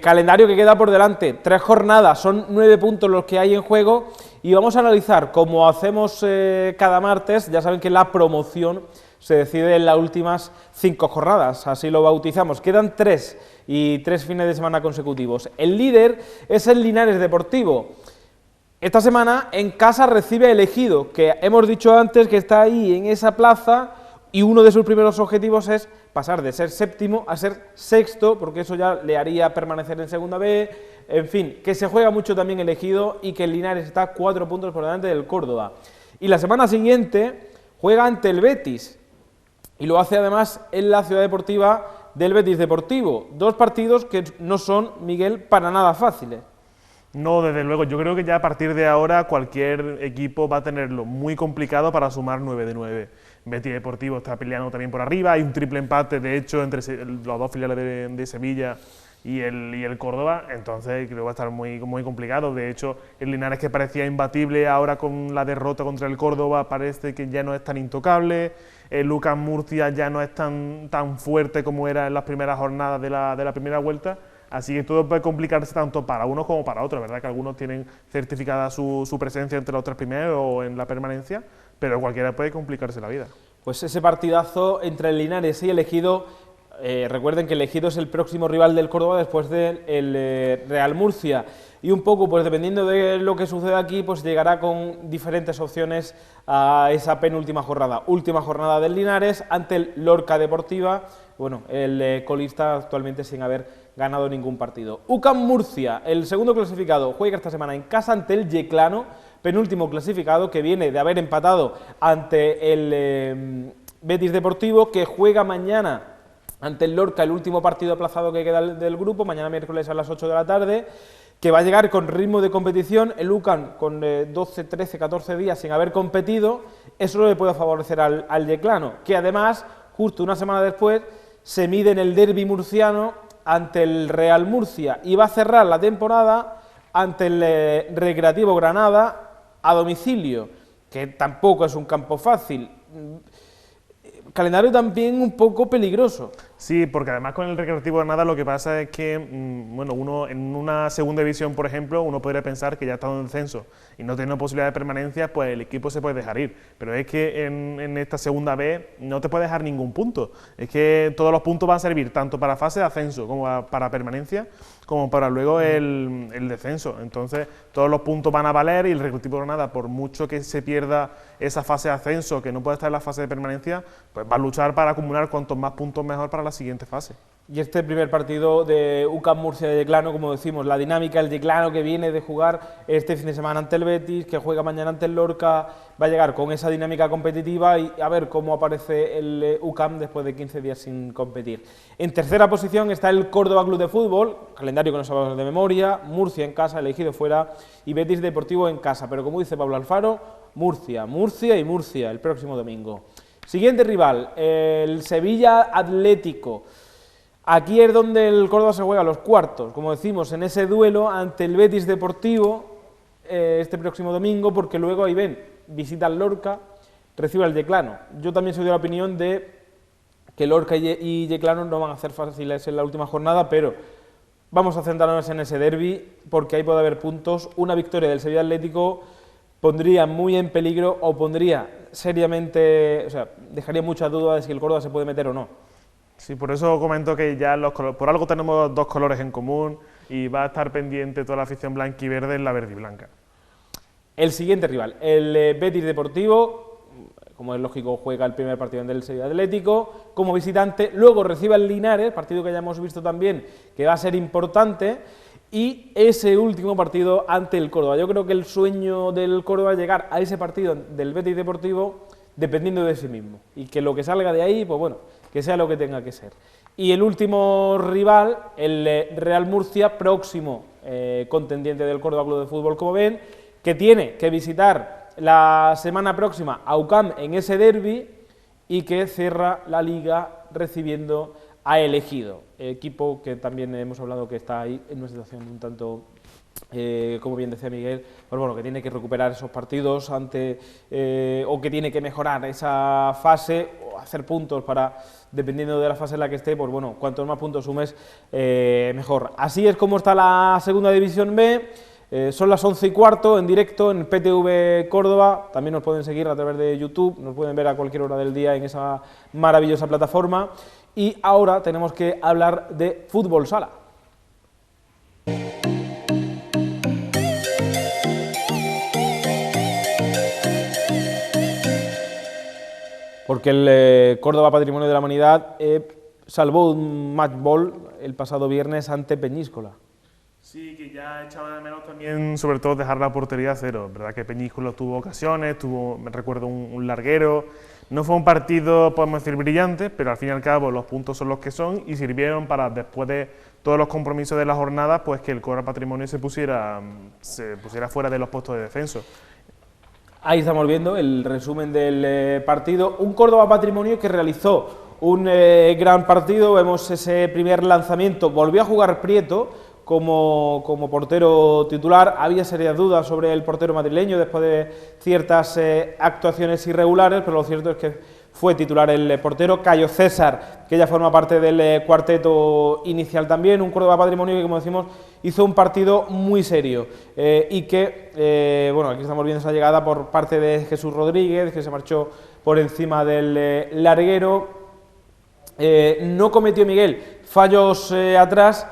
calendario que queda por delante, 3 jornadas, son 9 puntos los que hay en juego y vamos a analizar, como hacemos cada martes, ya saben que la promoción se decide en las últimas 5 jornadas, así lo bautizamos. Quedan 3 y 3 fines de semana consecutivos. El líder es el Linares Deportivo. Esta semana en casa recibe el Ejido, que hemos dicho antes que está ahí en esa plaza y uno de sus primeros objetivos es pasar de ser séptimo a ser sexto, porque eso ya le haría permanecer en segunda B. En fin, que se juega mucho también el Ejido y que el Linares está 4 puntos por delante del Córdoba. Y la semana siguiente juega ante el Betis y lo hace además en la ciudad deportiva del Betis Deportivo. 2 partidos que no son, Miguel, para nada fáciles. No, desde luego, yo creo que ya a partir de ahora cualquier equipo va a tenerlo muy complicado para sumar 9 de 9. Betis Deportivo está peleando también por arriba, hay un triple empate de hecho entre los 2 filiales de Sevilla y el Córdoba, entonces creo que va a estar muy complicado. De hecho, el Linares, que parecía imbatible, ahora con la derrota contra el Córdoba parece que ya no es tan intocable. El UCAM Murcia ya no es tan fuerte como era en las primeras jornadas de la primera vuelta. Así que todo puede complicarse tanto para unos como para otros, ¿verdad? Que algunos tienen certificada su presencia entre los 3 primeros o en la permanencia, pero cualquiera puede complicarse la vida. pues ese partidazo entre el Linares y el Ejido. Recuerden que el Ejido es el próximo rival del Córdoba después del Real Murcia, y un poco, pues dependiendo de lo que suceda aquí, pues llegará con diferentes opciones a esa penúltima jornada. Última jornada del Linares ante el Lorca Deportiva, bueno, el colista actualmente sin haber ganado ningún partido. UCAM Murcia, el segundo clasificado, juega esta semana en casa ante el Yeclano, penúltimo clasificado, que viene de haber empatado ante el Betis Deportivo, que juega mañana ante el Lorca, el último partido aplazado que queda del grupo, mañana miércoles a las 8 de la tarde, que va a llegar con ritmo de competición. El UCAM con 12, 13, 14 días sin haber competido, eso no le puede favorecer al Yeclano, que además, justo una semana después, se mide en el derbi murciano ante el Real Murcia y va a cerrar la temporada ante el Recreativo Granada a domicilio, que tampoco es un campo fácil. Calendario también un poco peligroso. Sí, porque además con el Recreativo Granada lo que pasa es que, bueno, uno en una segunda división, por ejemplo, uno podría pensar que ya está en descenso y no tiene posibilidad de permanencia, pues el equipo se puede dejar ir. Pero es que en esta segunda B no te puede dejar ningún punto. Es que todos los puntos van a servir tanto para fase de ascenso como para permanencia, como para luego el descenso. Entonces, todos los puntos van a valer y el Recreativo Granada, por mucho que se pierda esa fase de ascenso, que no puede estar en la fase de permanencia, pues va a luchar para acumular cuantos más puntos mejor para la siguiente fase. Y este primer partido de UCAM Murcia de Yeclano, como decimos, la dinámica, el Yeclano que viene de jugar este fin de semana ante el Betis, que juega mañana ante el Lorca, va a llegar con esa dinámica competitiva y a ver cómo aparece el UCAM después de 15 días sin competir. En tercera posición está el Córdoba Club de Fútbol, calendario que no sabemos de memoria, Murcia en casa, el Ejido fuera y Betis Deportivo en casa, pero como dice Pablo Alfaro, Murcia, Murcia y Murcia el próximo domingo. Siguiente rival, el Sevilla Atlético. Aquí es donde el Córdoba se juega los cuartos, como decimos, en ese duelo ante el Betis Deportivo este próximo domingo, porque luego ahí ven, visita al Lorca, recibe al Yeclano. Yo también soy de la opinión de que Lorca y Yeclano no van a ser fáciles en la última jornada, pero vamos a centrarnos en ese derbi, porque ahí puede haber puntos. Una victoria del Sevilla Atlético pondría muy en peligro o pondría seriamente, o sea, dejaría muchas dudas de si el Córdoba se puede meter o no. Sí, por eso comento que ya por algo tenemos dos colores en común y va a estar pendiente toda la afición blanquiverde en la verde y blanca. El siguiente rival, el Betis Deportivo, como es lógico, juega el primer partido del Sevilla Atlético como visitante, luego recibe al Linares, partido que ya hemos visto también que va a ser importante, y ese último partido ante el Córdoba. Yo creo que el sueño del Córdoba es llegar a ese partido del Betis Deportivo dependiendo de sí mismo, y que lo que salga de ahí, pues bueno, que sea lo que tenga que ser. Y el último rival, el Real Murcia, próximo contendiente del Córdoba Club de Fútbol, como ven, que tiene que visitar la semana próxima a UCAM en ese derbi y que cierra la liga recibiendo a El Ejido, equipo que también hemos hablado que está ahí en una situación un tanto, como bien decía Miguel, pues bueno, que tiene que recuperar esos partidos o que tiene que mejorar esa fase o hacer puntos para, dependiendo de la fase en la que esté, pues bueno, cuantos más puntos sumes, mejor. Así es como está la segunda división B. Son las 11:15 en directo en PTV Córdoba. También nos pueden seguir a través de YouTube, nos pueden ver a cualquier hora del día en esa maravillosa plataforma. Y ahora tenemos que hablar de fútbol sala. Porque el Córdoba Patrimonio de la Humanidad salvó un match ball el pasado viernes ante Peñíscola. Sí, que ya echaba de menos también, sobre todo, dejar la portería a cero. Verdad que Peñíscola tuvo ocasiones, me recuerdo un larguero. No fue un partido, podemos decir, brillante, pero al fin y al cabo los puntos son los que son y sirvieron para, después de todos los compromisos de la jornada, pues que el Córdoba Patrimonio se pusiera fuera de los puestos de descenso. Ahí estamos viendo el resumen del partido. Un Córdoba Patrimonio que realizó un gran partido. Vemos ese primer lanzamiento. Volvió a jugar Prieto como portero titular. Había serias dudas sobre el portero madrileño después de ciertas actuaciones irregulares, pero lo cierto es que fue titular el portero. Cayo César, que ya forma parte del cuarteto inicial también. Un Córdoba Patrimonio que, como decimos, hizo un partido muy serio y que, bueno, aquí estamos viendo esa llegada por parte de Jesús Rodríguez, que se marchó por encima del larguero. No cometió Miguel fallos atrás,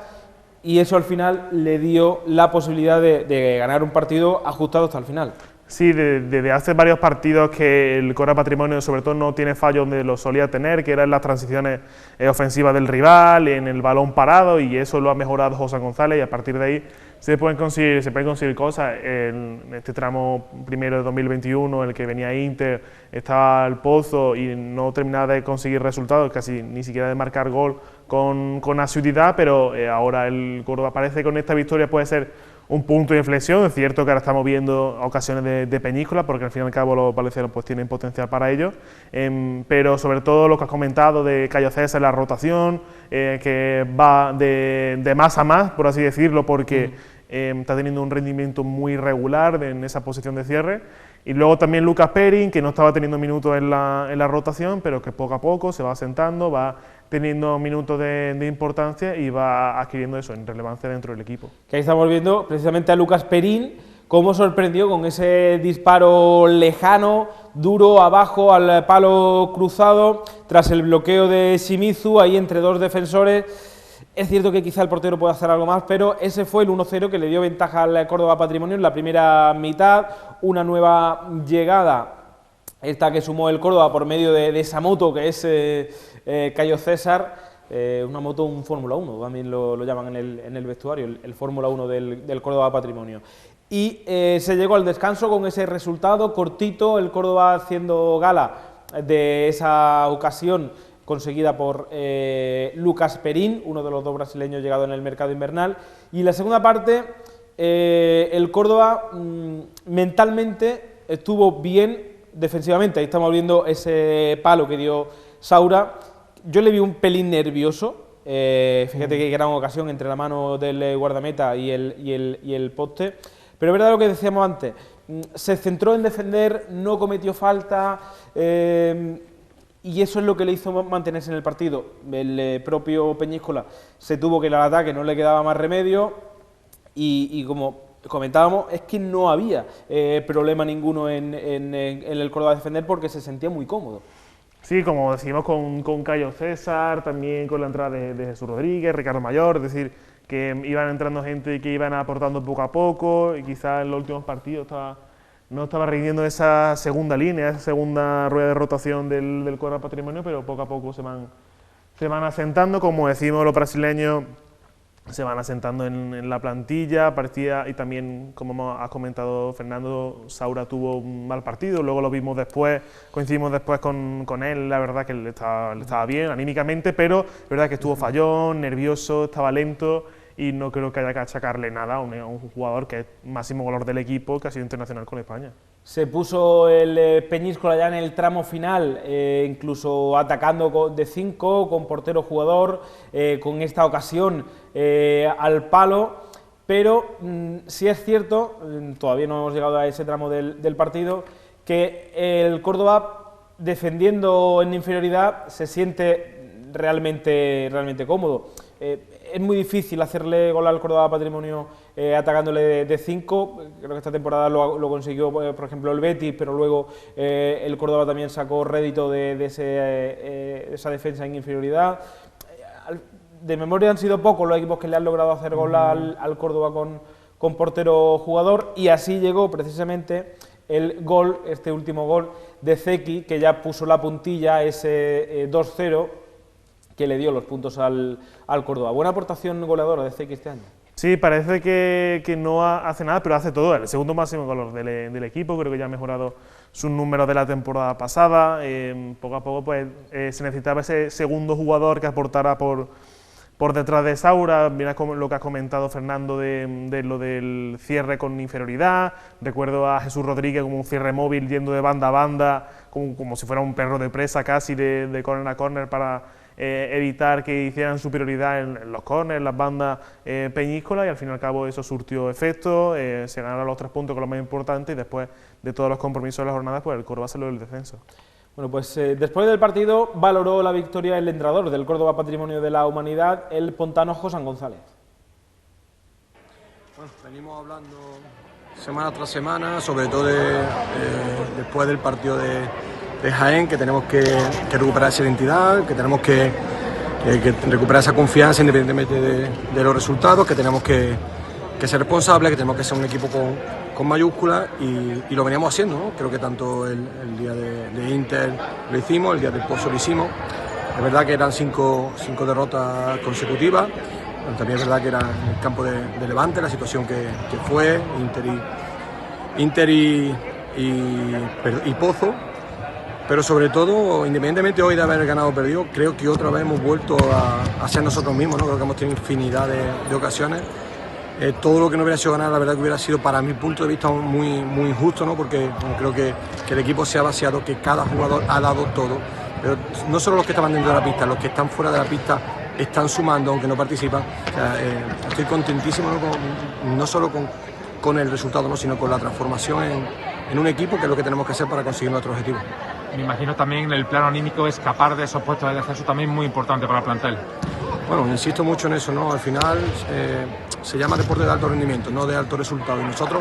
y eso al final le dio la posibilidad de ganar un partido ajustado hasta el final. Sí, desde hace varios partidos que el Córdoba Patrimonio sobre todo no tiene fallos donde lo solía tener, que eran las transiciones ofensivas del rival, en el balón parado, y eso lo ha mejorado José González, y a partir de ahí se pueden conseguir cosas. En este tramo primero de 2021, en el que venía Inter, estaba el Pozo y no terminaba de conseguir resultados, casi ni siquiera de marcar gol con asiduidad, pero ahora el Córdoba parece que con esta victoria puede ser un punto de inflexión. Es cierto que ahora estamos viendo ocasiones de Peñíscola, porque al fin y al cabo los valencianos pues tienen potencial para ello, pero sobre todo lo que has comentado de Cayo César, la rotación, que va de más a más, por así decirlo, porque está teniendo un rendimiento muy regular en esa posición de cierre. Y luego también Lucas Perin, que no estaba teniendo minutos en la rotación, pero que poco a poco se va asentando, va teniendo minutos de importancia y va adquiriendo eso en relevancia dentro del equipo. Que ahí estamos viendo precisamente a Lucas Perin, cómo sorprendió con ese disparo lejano, duro, abajo, al palo cruzado, tras el bloqueo de Shimizu, ahí entre dos defensores. Es cierto que quizá el portero pueda hacer algo más, pero ese fue el 1-0 que le dio ventaja al Córdoba Patrimonio en la primera mitad. Una nueva llegada, esta que sumó el Córdoba por medio de esa moto que es Cayo César, una moto, un Fórmula 1, también lo llaman en el vestuario, el Fórmula 1 del Córdoba Patrimonio. Y se llegó al descanso con ese resultado cortito, el Córdoba haciendo gala de esa ocasión conseguida por Lucas Perin, uno de los dos brasileños llegados en el mercado invernal. Y en la segunda parte, el Córdoba mentalmente estuvo bien defensivamente. Ahí estamos viendo ese palo que dio Saura. Yo le vi un pelín nervioso, fíjate que gran ocasión entre la mano del guardameta y el poste, pero es verdad lo que decíamos antes, se centró en defender, no cometió falta, y eso es lo que le hizo mantenerse en el partido. El propio Peñíscola se tuvo que ir al ataque, no le quedaba más remedio, y como comentábamos, es que no había problema ninguno en el Córdoba a defender, porque se sentía muy cómodo. Sí, como decimos con Cayo César, también con la entrada de Jesús Rodríguez, Ricardo Mayor, es decir, que iban entrando gente que iban aportando poco a poco, y quizás en los últimos partidos no estaba rindiendo esa segunda línea, esa segunda rueda de rotación del Córdoba Patrimonio, pero poco a poco se van asentando, como decimos los brasileños, se van asentando en la plantilla, partida, y también, como ha comentado Fernando, Saura tuvo un mal partido, luego lo vimos después, coincidimos después con él, la verdad que le estaba bien anímicamente, pero es verdad que estuvo fallón, nervioso, estaba lento, y no creo que haya que achacarle nada a un jugador que es máximo goleador del equipo, que ha sido internacional con España. Se puso el Peñíscola ya en el tramo final, incluso atacando de 5, con portero jugador, con esta ocasión al palo, pero sí es cierto, todavía no hemos llegado a ese tramo del partido, que el Córdoba, defendiendo en inferioridad, se siente realmente cómodo. Es muy difícil hacerle gol al Córdoba Patrimonio atacándole de 5, creo que esta temporada lo consiguió, por ejemplo, el Betis, pero luego el Córdoba también sacó rédito de esa defensa en inferioridad. De memoria han sido pocos los equipos que le han logrado hacer gol al Córdoba con portero jugador, y así llegó precisamente el gol, este último gol de Zeki, que ya puso la puntilla, ese 2-0, que le dio los puntos al Córdoba. Buena aportación goleadora de Zeki este año. Sí, parece que no hace nada, pero hace todo. El segundo máximo goleador del equipo, creo que ya ha mejorado sus números de la temporada pasada. Poco a poco pues, se necesitaba ese segundo jugador que aportara por detrás de Saura. Mira lo que ha comentado Fernando de lo del cierre con inferioridad. Recuerdo a Jesús Rodríguez como un cierre móvil yendo de banda a banda, como si fuera un perro de presa casi de córner a córner para evitar que hicieran superioridad en los córneres, las bandas Peñíscola, y al fin y al cabo eso surtió efecto, se ganaron los 3 puntos, que es lo más importante, y después de todos los compromisos de la jornada, pues el Córdoba salió del descenso. Bueno, pues después del partido valoró la victoria el entrenador del Córdoba Patrimonio de la Humanidad, el pontano José González. Bueno, venimos hablando semana tras semana, sobre todo después del partido de Jaén, que tenemos que recuperar esa identidad, que tenemos que recuperar esa confianza independientemente de los resultados, que tenemos que ser responsables, que tenemos que ser un equipo con mayúsculas y lo veníamos haciendo, ¿no? Creo que tanto el día de Inter lo hicimos, el día del Pozo lo hicimos. Es verdad que eran cinco derrotas consecutivas, pero también es verdad que era en el campo de Levante la situación que fue Inter y Pozo. Pero sobre todo, independientemente hoy de haber ganado o perdido, creo que otra vez hemos vuelto a ser nosotros mismos, ¿no? Creo que hemos tenido infinidad de ocasiones. Todo lo que no hubiera sido ganar, la verdad que hubiera sido, para mi punto de vista, muy injusto, ¿no? Porque creo que el equipo se ha vaciado, que cada jugador ha dado todo. Pero no solo los que estaban dentro de la pista, los que están fuera de la pista están sumando, aunque no participan. O sea, estoy contentísimo, ¿no? No solo con el resultado, ¿no? Sino con la transformación en un equipo, que es lo que tenemos que hacer para conseguir nuestro objetivo. Me imagino también el plano anímico, escapar de esos puestos de descenso también muy importante para el plantel. Bueno, insisto mucho en eso, ¿no? Al final se llama deporte de alto rendimiento, no de alto resultado. Y nosotros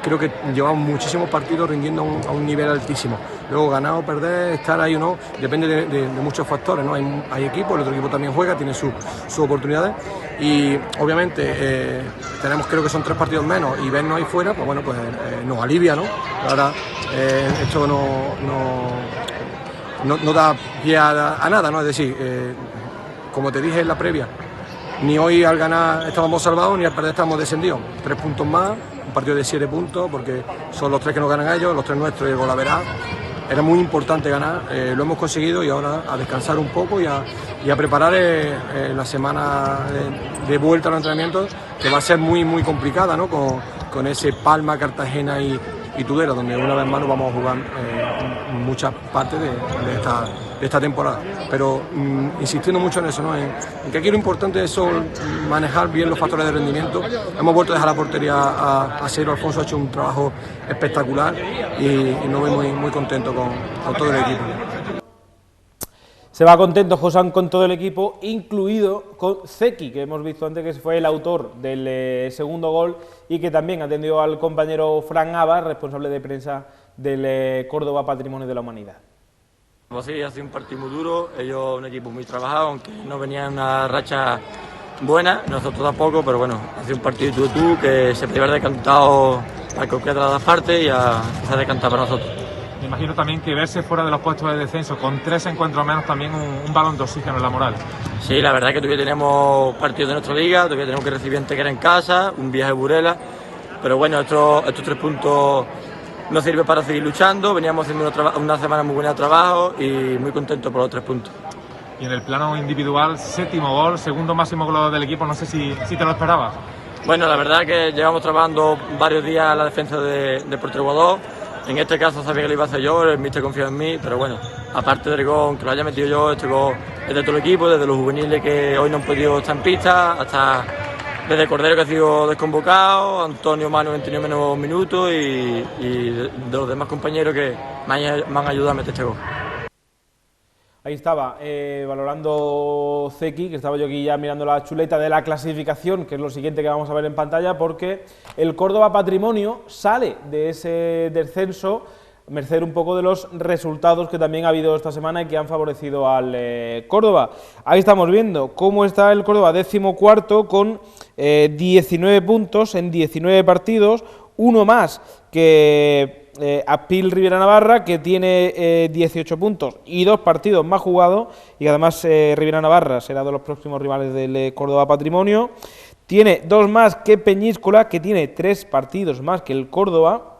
creo que llevamos muchísimos partidos rindiendo a un nivel altísimo. Luego ganar o perder, estar ahí o no, depende de muchos factores, ¿no? Hay equipos, el otro equipo también juega, tiene sus oportunidades y obviamente tenemos, creo que son 3 partidos menos, y vernos ahí fuera, pues bueno, pues nos alivia, ¿no? Ahora esto no da pie a nada, ¿no? Es decir, como te dije en la previa, ni hoy al ganar estábamos salvados, ni al perder estábamos descendidos. 3 puntos más, un partido de 7 puntos, porque son los 3 que nos ganan ellos, los 3 nuestros y el Golaverá. Era muy importante ganar, lo hemos conseguido, y ahora a descansar un poco y a preparar la semana de vuelta a los entrenamientos, que va a ser muy complicada, ¿no? Con ese Palma, Cartagena y Tudela, donde una vez más nos vamos a jugar muchas partes de esta temporada. Pero insistiendo mucho en eso, ¿no? En que aquí lo importante es manejar bien los factores de rendimiento. Hemos vuelto a dejar la portería a cero. Alfonso ha hecho un trabajo espectacular y nos vemos muy contentos con todo el equipo. Se va contento Josán con todo el equipo, incluido con Zeki, que hemos visto antes que fue el autor del segundo gol y que también atendió al compañero Fran Ava, responsable de prensa del Córdoba Patrimonio de la Humanidad. Pues sí, ha sido un partido muy duro, ellos un equipo muy trabajado, aunque no venían una racha buena, nosotros tampoco, pero bueno, ha sido un partido tú que se puede haber decantado a cualquiera de las partes y se ha decantado para nosotros. Me imagino también que verse fuera de los puestos de descenso con 3 encuentros menos también un balón de oxígeno en la moral. Sí, la verdad es que todavía tenemos partidos de nuestra liga, todavía tenemos que recibir Antequera en casa, un viaje a Burela, pero bueno, estos 3 puntos nos sirven para seguir luchando. Veníamos haciendo una semana muy buena de trabajo y muy contentos por los 3 puntos. Y en el plano individual, 7º gol, segundo máximo goleador del equipo, no sé si te lo esperabas. Bueno, la verdad es que llevamos trabajando varios días la defensa de portero jugador. En este caso sabía que lo iba a hacer yo, el míster confía en mí, pero bueno, aparte del gol que lo haya metido yo, este gol es de todo el equipo, desde los juveniles que hoy no han podido estar en pista, hasta desde Cordero, que ha sido desconvocado, Antonio Manu, que han tenido menos minutos, y de los demás compañeros que me han ayudado a meter este gol. Ahí estaba, valorando Zeki, que estaba yo aquí ya mirando la chuleta de la clasificación, que es lo siguiente que vamos a ver en pantalla, porque el Córdoba Patrimonio sale de ese descenso, merced un poco de los resultados que también ha habido esta semana y que han favorecido al Córdoba. Ahí estamos viendo cómo está el Córdoba, 14º, con 19 puntos en 19 partidos, uno más que Apil Rivera Navarra, que tiene 18 puntos y 2 partidos más jugados, y además Rivera Navarra será de los próximos rivales del Córdoba Patrimonio. Tiene 2 más que Peñíscola, que tiene 3 partidos más que el Córdoba.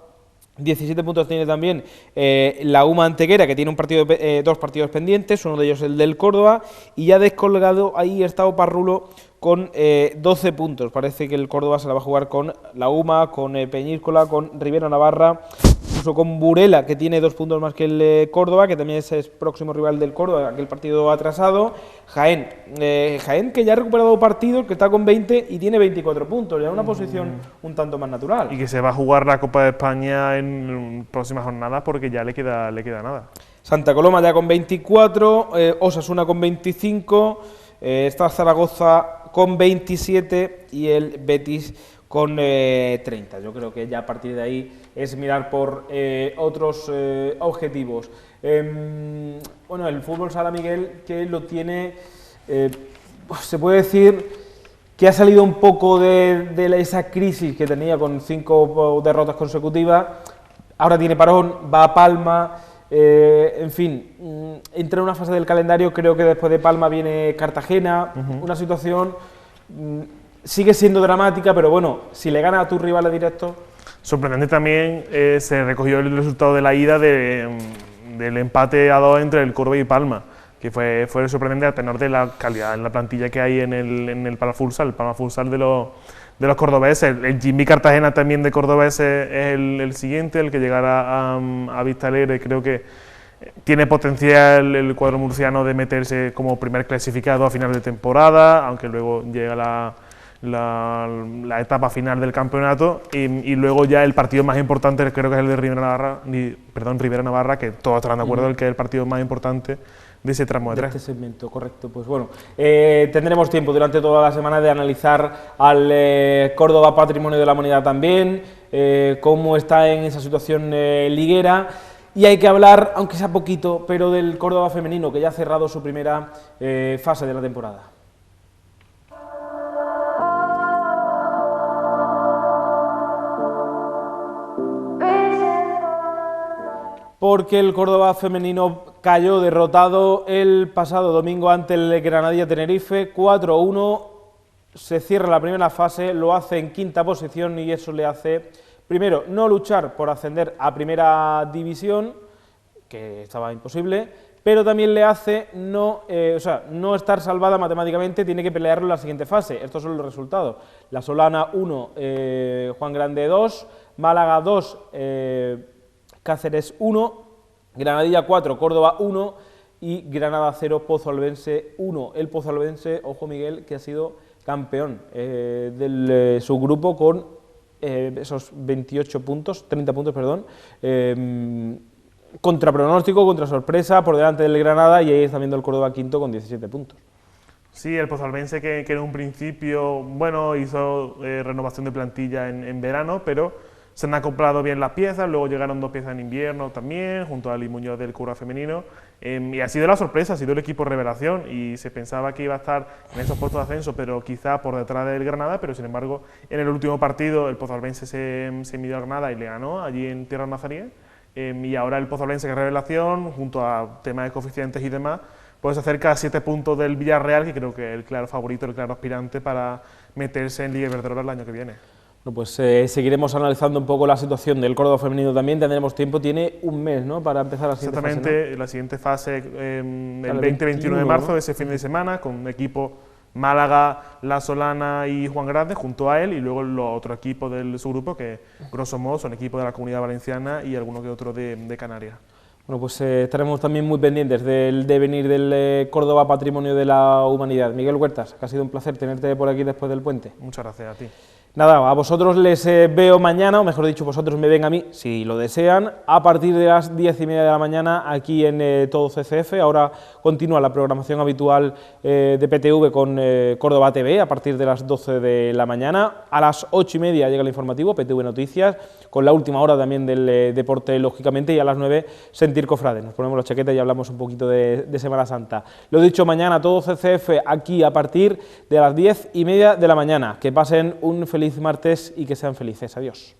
17 puntos tiene también la UMA Antequera, que tiene 2 partidos pendientes, uno de ellos el del Córdoba, y ya descolgado ahí está Oparrulo con 12 puntos. Parece que el Córdoba se la va a jugar con la UMA, con Peñíscola, con Rivera Navarra, incluso con Burela, que tiene 2 puntos más que el Córdoba, que también es próximo rival del Córdoba, aquel partido atrasado. Jaén, que ya ha recuperado partidos, que está con 20 y tiene 24 puntos, ya en una posición un tanto más natural. Y que se va a jugar la Copa de España en próximas jornadas, porque ya le queda nada. Santa Coloma ya con 24, Osasuna con 25, está Zaragoza con 27 y el Betis con 30. Yo creo que ya a partir de ahí es mirar por otros objetivos. Bueno, el fútbol sala, Miguel, que lo tiene, se puede decir que ha salido un poco de esa crisis que tenía con 5 derrotas consecutivas. Ahora tiene parón, va a Palma, en fin, entra en una fase del calendario, creo que después de Palma viene Cartagena, una situación sigue siendo dramática, pero bueno, si le gana a tus rivales directos... Sorprendente también se recogió el resultado de la ida del empate a 2 entre el Córdoba y Palma, que fue sorprendente a tenor de la calidad en la plantilla que hay en el Palma Futsal de los cordobeses. El Jimmy Cartagena también de cordobeses es el siguiente, el que llegará a Vista Alegre. Creo que tiene potencial el cuadro murciano de meterse como primer clasificado a final de temporada, aunque luego llega la etapa final del campeonato y luego ya el partido más importante creo que es el de Rivera Navarra, que todos estarán de acuerdo el que es el partido más importante de ese tramo de 3. Este segmento, correcto. Pues bueno, tendremos tiempo durante toda la semana de analizar al Córdoba Patrimonio de la Humanidad también, cómo está en esa situación liguera. Y hay que hablar, aunque sea poquito, pero del Córdoba femenino, que ya ha cerrado su primera fase de la temporada. Porque el Córdoba femenino cayó derrotado el pasado domingo ante el Granadilla Tenerife, 4-1, se cierra la primera fase, lo hace en 5ª posición y eso le hace, primero, no luchar por ascender a primera división, que estaba imposible, pero también le hace no estar salvada matemáticamente, tiene que pelearlo en la siguiente fase. Estos son los resultados: La Solana 1, Juan Grande 2, Málaga 2, Cáceres 1, Granadilla 4, Córdoba 1 y Granada 0, Pozo Albense 1. El Pozo Albense, ojo Miguel, que ha sido campeón del subgrupo con esos 30 puntos, perdón, contra pronóstico, contra sorpresa, por delante del Granada, y ahí está viendo el Córdoba quinto con 17 puntos. Sí, el Pozo Albense que en un principio, bueno, hizo renovación de plantilla en verano, pero se han acoplado bien las piezas, luego llegaron 2 piezas en invierno también, junto a Ali Muñoz del Córdoba femenino, y ha sido la sorpresa, ha sido el equipo revelación, y se pensaba que iba a estar en esos puestos de ascenso, pero quizá por detrás del Granada, pero sin embargo, en el último partido el Pozo Albense se midió a Granada y le ganó allí en tierra nazarí, y ahora el Pozo Albense, que es revelación, junto a temas de coeficientes y demás, pues se acerca a 7 puntos del Villarreal, que creo que es el claro favorito, el claro aspirante para meterse en Liga Iberdrola el año que viene. Bueno, pues seguiremos analizando un poco la situación del Córdoba femenino también, tendremos tiempo, tiene un mes, ¿no?, para empezar la siguiente fase, ¿no? La siguiente fase, el 20-21 de marzo, ¿no?, ese fin de semana, con un equipo Málaga, La Solana y Juan Grande junto a él, y luego los otros equipos del subgrupo, que grosso modo son equipos de la Comunidad Valenciana y algunos que otros de Canarias. Bueno, pues estaremos también muy pendientes del devenir del Córdoba Patrimonio de la Humanidad. Miguel Huertas, que ha sido un placer tenerte por aquí después del puente. Muchas gracias a ti. Nada, a vosotros les veo mañana, o mejor dicho, vosotros me ven a mí, si lo desean, a partir de las 10:30 de la mañana aquí en Todo CCF. Ahora continúa la programación habitual de PTV con Córdoba TV a partir de las 12 de la mañana. A las 8:30 llega el informativo, PTV Noticias, con la última hora también del deporte, lógicamente, y a las 9 Sentir Cofrade. Nos ponemos la chaqueta y hablamos un poquito de Semana Santa. Lo dicho, mañana Todo CCF aquí a partir de las 10:30 de la mañana. Que pasen un feliz martes y que sean felices. Adiós.